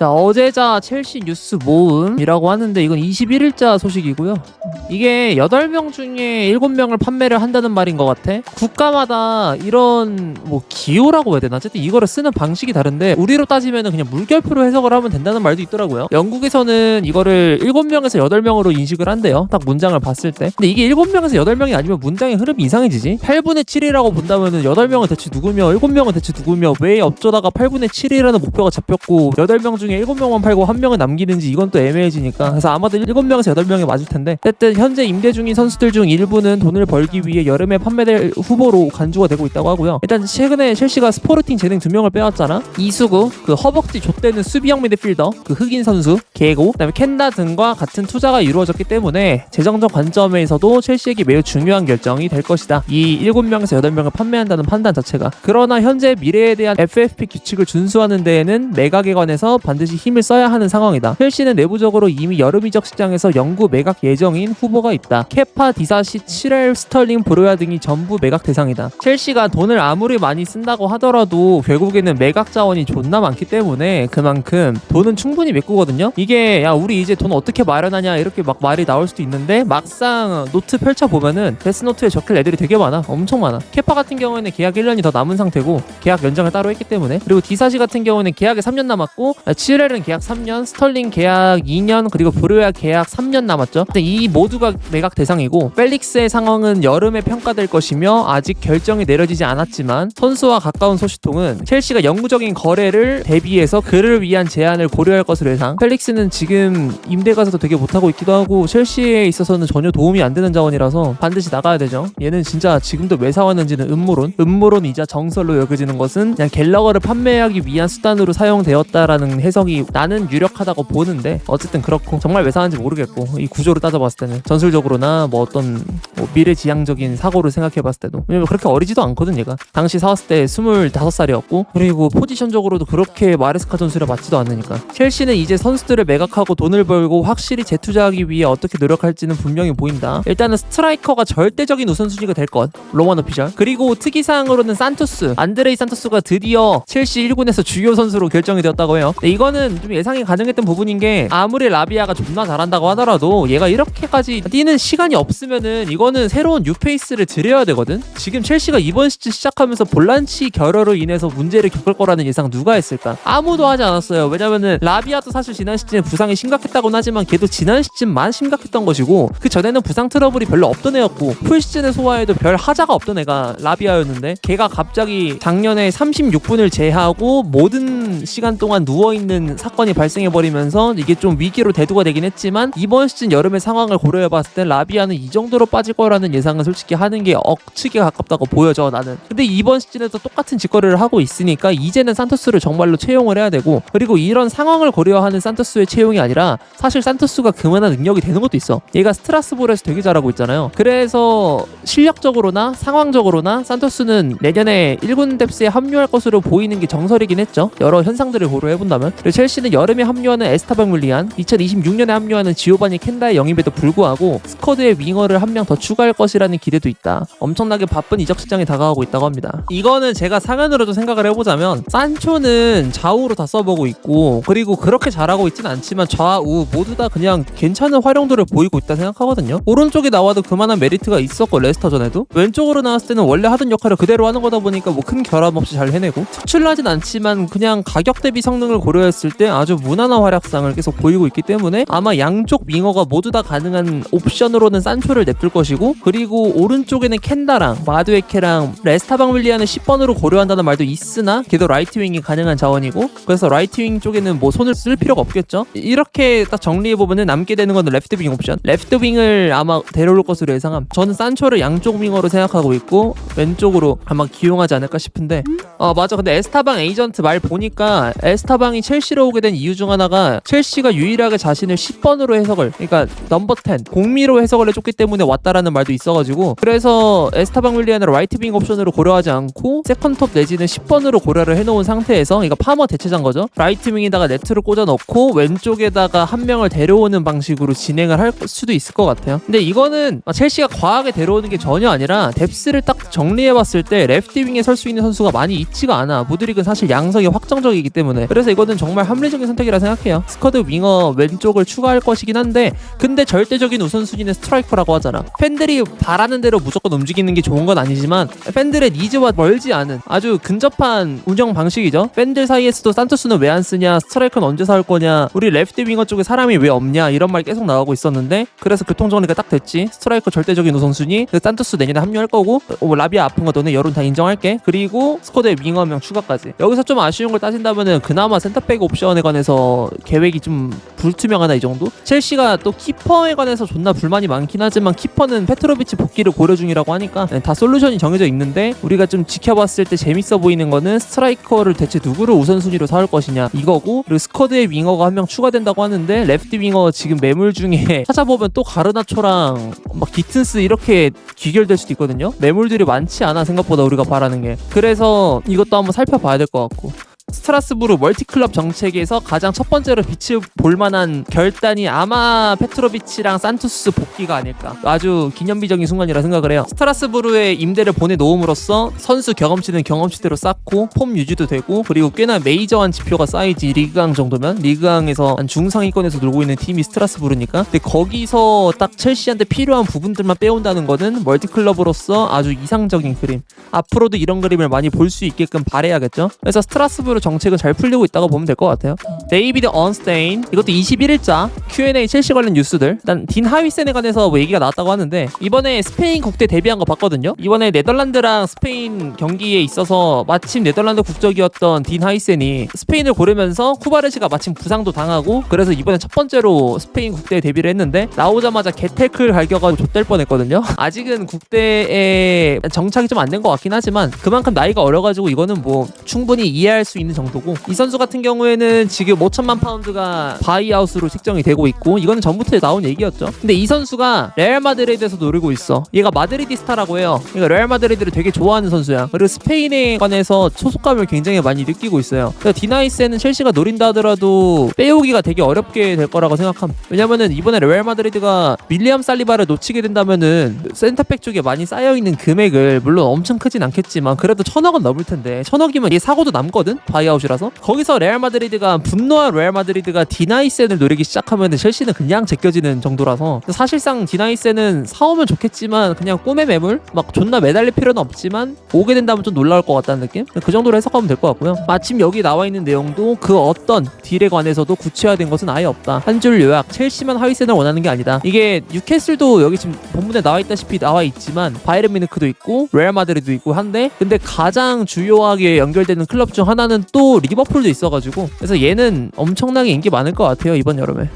자, 어제자 첼시 뉴스 모음이라고 하는데 이건 21일자 소식이고요. 이게 8명 중에 7명을 판매를 한다는 말인 것 같아. 국가마다 이런 뭐 기호라고 해야 되나? 어쨌든 이거를 쓰는 방식이 다른데 우리로 따지면 그냥 물결표로 해석을 하면 된다는 말도 있더라고요. 영국에서는 이거를 7명에서 8명으로 인식을 한대요. 딱 문장을 봤을 때. 근데 이게 7명에서 8명이 아니면 문장의 흐름이 이상해지지. 8분의 7이라고 본다면은 8명은 대체 누구며 7명은 대체 누구며 왜 어쩌다가 8분의 7이라는 목표가 잡혔고 8명 중에 7명만 팔고 1명은 남기는지 이건 또 애매해지니까. 그래서 아마도 7명에서 8명이 맞을 텐데 어쨌든 현재 임대 중인 선수들 중 일부는 돈을 벌기 위해 여름에 판매될 후보로 간주가 되고 있다고 하고요. 일단 최근에 첼시가 스포르팅 재능 2명을 빼왔잖아. 이수구, 그 허벅지 좆대는 수비형 미드필더, 그 흑인 선수, 게고, 그다음에 켄다 등과 같은 투자가 이루어졌기 때문에 재정적 관점에서도 첼시에게 매우 중요한 결정이 될 것이다. 이 7명에서 8명을 판매한다는 판단 자체가. 그러나 현재 미래에 대한 FFP 규칙을 준수하는 데에는 매각에 관해서 반드시 힘을 써야 하는 상황이다. 첼시는 내부적으로 이미 여름 이적 시장에서 영구 매각 예정인 후보가 있다. 케파, 디사시, 치렐, 스털링, 브로야 등이 전부 매각 대상이다. 첼시가 돈을 아무리 많이 쓴다고 하더라도 결국에는 매각 자원이 존나 많기 때문에 그만큼 돈은 충분히 메꾸거든요. 이게 야 우리 이제 돈 어떻게 마련하냐 이렇게 막 말이 나올 수도 있는데 막상 노트 펼쳐보면은 데스노트에 적힐 애들이 되게 많아. 엄청 많아. 케파 같은 경우에는 계약 1년이 더 남은 상태고 계약 연장을 따로 했기 때문에. 그리고 디사시 같은 경우는 계약에 3년 남았고 치렐은 계약 3년, 스털링 계약 2년, 그리고 브로야 계약 3년 남았죠. 근데 이 모두가 매각 대상이고 펠릭스의 상황은 여름에 평가될 것이며 아직 결정이 내려지지 않았지만 선수와 가까운 소식통은 첼시가 영구적인 거래를 대비해서 그를 위한 제안을 고려할 것으로 예상. 펠릭스는 지금 임대 가서도 되게 못하고 있기도 하고 첼시에 있어서는 전혀 도움이 안 되는 자원이라서 반드시 나가야 되죠. 얘는 진짜 지금도 왜 사왔는지는 음모론이자 정설로 여겨지는 것은 그냥 갤러거를 판매하기 위한 수단으로 사용되었다라는 해석이 나는 유력하다고 보는데 어쨌든 그렇고 정말 왜 사는지 모르겠고 이 구조를 따져봤을 때는 전술적으로나 뭐 어떤 미래지향적인 사고를 생각해봤을 때도 왜냐면 그렇게 어리지도 않거든 얘가. 당시 사왔을 때 25살이었고 그리고 포지션적으로도 그렇게 마레스카 전술에 맞지도 않으니까. 첼시는 이제 선수들을 매각하고 돈을 벌고 확실히 재투자하기 위해 어떻게 노력할지는 분명히 보인다. 일단은 스트라이커가 절대적인 우선순위가 될 것. 로만 오피셜. 그리고 특이사항으로는 산토스, 안드레이 산토스가 드디어 첼시 1군에서 주요 선수로 결정이 되었다고 해요. 근데 이거는 좀 예상이 가능했던 부분인 게 아무리 라비아가 존나 잘한다고 하더라도 얘가 이렇게까지 뛰는 시간이 없으면은 이거는 새로운 뉴페이스를 들여야 되거든. 지금 첼시가 이번 시즌 시작하면서 볼란치 결여로 인해서 문제를 겪을 거라는 예상 누가 했을까? 아무도 하지 않았어요. 왜냐면은 라비아도 사실 지난 시즌에 부상이 심각했다고는 하지만 걔도 지난 시즌만 심각했던 것이고 그 전에는 부상 트러블이 별로 없던 애였고 풀 시즌에 소화해도 별 하자가 없던 애가 라비아였는데 걔가 갑자기 작년에 36분을 제하고 모든 시간 동안 누워있는 사건이 발생해버리면서 이게 좀 위기로 대두가 되긴 했지만 이번 시즌 여름의 상황을 고려해봤을 때 라비아는 이 정도로 빠질 거라는 예상은 솔직히 하는 게 억측에 가깝다고 보여져 나는. 근데 이번 시즌에도 똑같은 짓거리를 하고 있으니까 이제는 산토스를 정말로 채용을 해야 되고 그리고 이런 상황을 고려하는 산토스의 채용이 아니라 사실 산토스가 그만한 능력이 되는 것도 있어. 얘가 스트라스부르에서 되게 잘하고 있잖아요. 그래서 실력적으로나 상황적으로나 산토스는 내년에 1군 뎁스에 합류할 것으로 보이는 게 정설이긴 했죠. 여러 현상들을 고려해본다면. 그리고 첼시는 여름에 합류하는 에스타방 윌리안, 2026년에 합류하는 지오바니 켄다의 영입에도 불구하고 스쿼드에 윙어를 한 명 더 추가할 것이라는 기대도 있다. 엄청나게 바쁜 이적 시장이 다가오고 있다고 합니다. 이거는 제가 상한으로도 생각을 해보자면 산초는 좌우로 다 써보고 있고 그리고 그렇게 잘하고 있진 않지만 좌우 모두 다 그냥 괜찮은 활용도를 보이고 있다 생각하거든요. 오른쪽에 나와도 그만한 메리트가 있었고 레스터전에도 왼쪽으로 나왔을 때는 원래 하던 역할을 그대로 하는 거다 보니까 뭐 큰 결함 없이 잘 해내고 특출나진 않지만 그냥 가격 대비 성능을 고려했을 때 아주 무난한 활약상을 계속 보이고 있기 때문에 아마 양쪽 윙어가 모두 다 가능한 옵션으로는 산초를 냅둘 것이고 그리고 오른쪽에는 켄다랑 마두에케랑 레스타방 윌리안을 10번으로 고려한다는 말도 있으나 걔도 라이트 윙이 가능한 자원이고 그래서 라이트 윙 쪽에는 뭐 손을 쓸 필요가 없겠죠. 이렇게 딱 정리해보면 남게 되는 건 레프트 윙 옵션. 레프트 윙을 아마 데려올 것으로 예상함. 저는 산초를 양쪽 윙어로 생각하고 있고 왼쪽으로 아마 기용하지 않을까 싶은데 맞아. 근데 에스타방 에이전트 말 보니까 에스타방이 첼시로 오게 된 이유 중 하나가 첼시가 유일하게 자신을 10번으로 해석을 그러니까 넘버 10 공미로 해석을 해줬기 때문에 왔다라는 말도 있어가지고 그래서 에스타방 윌리안을 라이트 윙 옵션으로 고려하지 않고 세컨톱 내지는 10번으로 고려를 해놓은 상태에서 이거 파머 대체장 거죠. 라이트 윙에다가 네트를 꽂아 넣고 왼쪽에다가 한 명을 데려오는 방식으로 진행을 할 수도 있을 것 같아요. 근데 이거는 첼시가 과하게 데려오는 게 전혀 아니라 뎁스를 딱 정리해봤을 때 레프트 윙에 설 수 있는 선수가 많이 있지가 않아. 무드릭은 사실 양석이 확정적인 필수적이기 때문에. 그래서 이거는 정말 합리적인 선택이라 생각해요. 스쿼드 윙어 왼쪽을 추가할 것이긴 한데 근데 절대적인 우선순위는 스트라이커라고 하잖아. 팬들이 바라는 대로 무조건 움직이는 게 좋은 건 아니지만 팬들의 니즈와 멀지 않은 아주 근접한 운영 방식이죠. 팬들 사이에서도 산토스는 왜 안 쓰냐, 스트라이커는 언제 사올 거냐, 우리 레프트 윙어 쪽에 사람이 왜 없냐 이런 말 계속 나오고 있었는데 그래서 교통정리가 딱 됐지. 스트라이커 절대적인 우선순위, 산토스 내년에 합류할 거고 라비아 아픈 거 너네 여론 다 인정할게. 그리고 스쿼드에 윙어 명 추가까지. 여기서 좀 아쉬운 걸 따진다면은 그나마 센터백 옵션에 관해서 계획이 좀 불투명하다 이 정도? 첼시가 또 키퍼에 관해서 존나 불만이 많긴 하지만 키퍼는 페트로비치 복귀를 고려 중이라고 하니까 다 솔루션이 정해져 있는데 우리가 좀 지켜봤을 때 재밌어 보이는 거는 스트라이커를 대체 누구를 우선순위로 사올 것이냐 이거고, 그리고 스쿼드에 윙어가 한 명 추가된다고 하는데 레프트 윙어 지금 매물 중에 찾아보면 또 가르나초랑 막 기튼스 이렇게 귀결될 수도 있거든요. 매물들이 많지 않아 생각보다 우리가 바라는 게. 그래서 이것도 한번 살펴봐야 될 것 같고. 스트라스부르 멀티클럽 정책에서 가장 첫 번째로 빛을 볼 만한 결단이 아마 페트로비치랑 산투스 복귀가 아닐까. 아주 기념비적인 순간이라 생각을 해요. 스트라스부르에 임대를 보내놓음으로써 선수 경험치는 경험치대로 쌓고 폼 유지도 되고, 그리고 꽤나 메이저한 지표가 쌓이지. 리그강 정도면 리그강에서 한 중상위권에서 놀고 있는 팀이 스트라스부르니까. 근데 거기서 딱 첼시한테 필요한 부분들만 빼온다는 거는 멀티클럽으로서 아주 이상적인 그림. 앞으로도 이런 그림을 많이 볼 수 있게끔 바래야겠죠. 그래서 스트라스부르 정책은 잘 풀리고 있다고 보면 될 것 같아요. 데이비드 언스테인, 이것도 21일자 Q&A 첼시 관련 뉴스들. 일단 딘 하위센에 관해서 뭐 얘기가 나왔다고 하는데 이번에 스페인 국대 데뷔한 거 봤거든요. 이번에 네덜란드랑 스페인 경기에 있어서 마침 네덜란드 국적이었던 딘 하위센이 스페인을 고르면서 쿠바르시가 마침 부상도 당하고 그래서 이번에 첫 번째로 스페인 국대에 데뷔를 했는데 나오자마자 개태클 갈겨가지고 좆될 뻔했거든요. 아직은 국대에 정착이 좀 안 된 것 같긴 하지만 그만큼 나이가 어려가지고 이거는 뭐 충분히 이해할 수 있는 정도고, 이 선수 같은 경우에는 지금 5천만 파운드가 바이아웃으로 책정이 되고 있고 이거는 전부터 나온 얘기였죠. 근데 이 선수가 레알 마드리드에서 노리고 있어. 얘가 마드리디스타라고 해요. 얘가 레알 마드리드를 되게 좋아하는 선수야. 그리고 스페인에 관해서 소속감을 굉장히 많이 느끼고 있어요. 그러니까 디나이스는 첼시가 노린다 하더라도 빼오기가 되게 어렵게 될 거라고 생각함. 왜냐면은 이번에 레알 마드리드가 윌리엄 살리바를 놓치게 된다면은 센터백 쪽에 많이 쌓여있는 금액을, 물론 엄청 크진 않겠지만 그래도 1,000억은 넘을 텐데 1,000억이면 얘 사고도 남거든? 바이아웃이라서. 거기서 레알 마드리드가, 분노한 레알 마드리드가 디나이센을 노리기 시작하면 첼시는 그냥 제껴지는 정도라서 사실상 디나이센은 사오면 좋겠지만 그냥 꿈의 매물? 막 존나 매달릴 필요는 없지만 오게 된다면 좀 놀라울 것 같다는 느낌? 그 정도로 해석하면 될 것 같고요. 마침 여기 나와 있는 내용도 그 어떤 딜에 관해서도 구체화된 것은 아예 없다. 한 줄 요약, 첼시만 하위센을 원하는 게 아니다. 이게 뉴캐슬도 여기 지금 본문에 나와 있다시피 나와 있지만 바이에른 뮤니크도 있고 레알 마드리드도 있고 한데, 근데 가장 주요하게 연결되는 클럽 중 하나는 또 리버풀도 있어가지고 그래서 얘는 엄청나게 인기 많을 것 같아요 이번 여름에.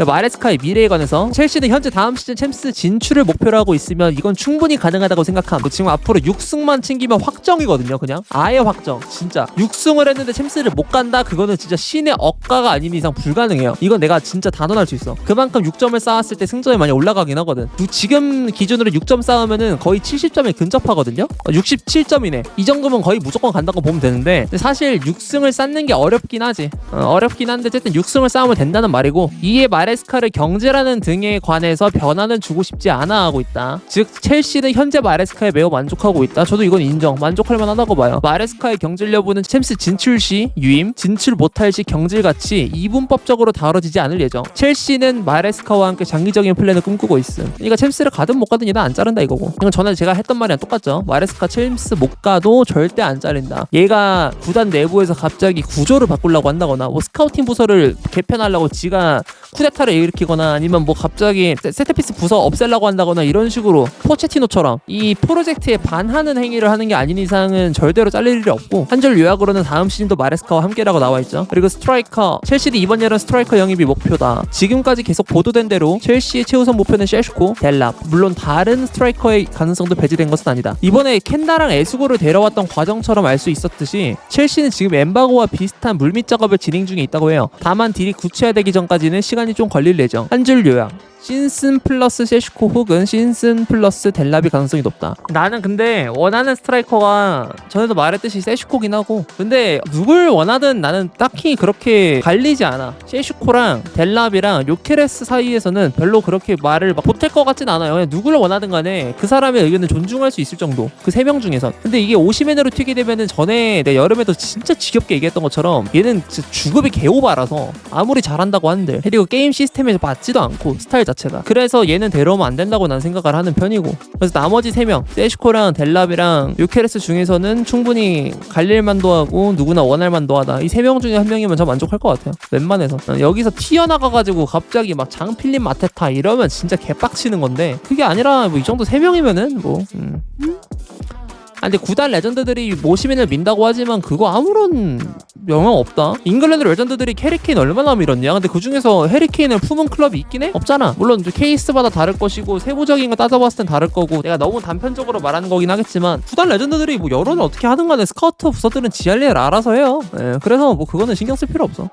마레스카의 미래에 관해서 첼시는 현재 다음 시즌 챔스 진출을 목표로 하고 있으면 이건 충분히 가능하다고 생각함. 지금 앞으로 6승만 챙기면 확정이거든요. 그냥 아예 확정. 진짜 6승을 했는데 챔스를 못 간다? 그거는 진짜 신의 억가가 아닌 이상 불가능해요. 이건 내가 진짜 단언할 수 있어. 그만큼 6점을 쌓았을 때 승점이 많이 올라가긴 하거든. 지금 기준으로 6점 쌓으면은 거의 70점에 근접하거든요. 67점이네. 이 정도면 거의 무조건 간다고 보면 되는데 사실 6승을 쌓는 게 어렵긴 하지. 어렵긴 한데 어쨌든 6승을 쌓으면 된다는 말이고, 이에 마레스카를 경제라는 등에 관해서 변화는 주고 싶지 않아 하고 있다. 즉 첼시는 현재 마레스카에 매우 만족하고 있다. 저도 이건 인정. 만족할 만하다고 봐요. 마레스카의 경질 여부는 챔스 진출 시 유임, 진출 못할 시 경질같이 이분법적으로 다뤄지지 않을 예정. 첼시는 마레스카와 함께 장기적인 플랜을 꿈꾸고 있음. 그러니까 챔스를 가든 못 가든 얘는 안 자른다 이거고. 이건 전에 제가 했던 말이랑 똑같죠. 마레스카 챔스 못 가도 절대 안 자른다. 얘가 구단 내부에서 갑자기 구조를 바꾸려고 한다거나 뭐 스카우팅 부서를 개편하려고 지가 쿠데타를 일으키거나 아니면 뭐 갑자기 세트피스 부서 없애려고 한다거나 이런 식으로 포체티노처럼 이 프로젝트에 반하는 행위를 하는 게 아닌 이상은 절대로 잘릴 일이 없고, 한 줄 요약으로는 다음 시즌도 마레스카와 함께라고 나와있죠. 그리고 스트라이커, 첼시도 이번 여름 스트라이커 영입이 목표다. 지금까지 계속 보도된 대로 첼시의 최우선 목표는 셰슈코, 델랍, 물론 다른 스트라이커의 가능성도 배제된 것은 아니다. 이번에 켄다랑 에스고를 데려왔던 과정처럼 알 수 있었듯이 첼시는 지금 엠바고와 비슷한 물밑 작업을 진행 중에 있다고 해요. 다만 딜이 구체화되기 전까지는 시간이 좀 걸릴 예정. 한 줄 요약, 신슨 플러스 세슈코 혹은 신슨 플러스 델라비 가능성이 높다. 나는 근데 원하는 스트라이커가 전에도 말했듯이 세슈코긴 하고, 근데 누굴 원하든 나는 딱히 그렇게 갈리지 않아. 세슈코랑 델라비랑 요케레스 사이에서는 별로 그렇게 말을 막 보탤 것 같진 않아요. 그냥 누굴 원하든 간에 그 사람의 의견을 존중할 수 있을 정도, 그 세 명 중에선. 근데 이게 오시멘으로 튀게 되면은 전에 내 여름에도 진짜 지겹게 얘기했던 것처럼 얘는 진짜 주급이 개오바라서 아무리 잘한다고 한들, 그리고 게임 시스템에 맞지도 않고 스타일 자체가, 그래서 얘는 데려오면 안 된다고 난 생각을 하는 편이고, 그래서 나머지 3명 세슈코랑 델라비랑 요케레스 중에서는 충분히 갈릴 만도 하고 누구나 원할 만도 하다. 이 3명 중에 한 명이면 저 만족할 것 같아요, 웬만해서. 여기서 튀어나가가지고 갑자기 막 장필립 마테타 이러면 진짜 개빡치는 건데, 그게 아니라 뭐 이 정도 3명이면은 뭐 근데 구단 레전드들이 모시민을 민다고 하지만 그거 아무런 영향 없다. 잉글랜드 레전드들이 해리케인 얼마나 밀었냐. 근데 그 중에서 해리케인을 품은 클럽이 있긴 해? 없잖아. 물론 케이스마다 다를 것이고 세부적인 거 따져봤을 땐 다를 거고, 내가 너무 단편적으로 말하는 거긴 하겠지만 구단 레전드들이 뭐 여론을 어떻게 하든 간에 스카우트 부서들은 지할 일 알아서 해요. 그래서 뭐 그거는 신경 쓸 필요 없어.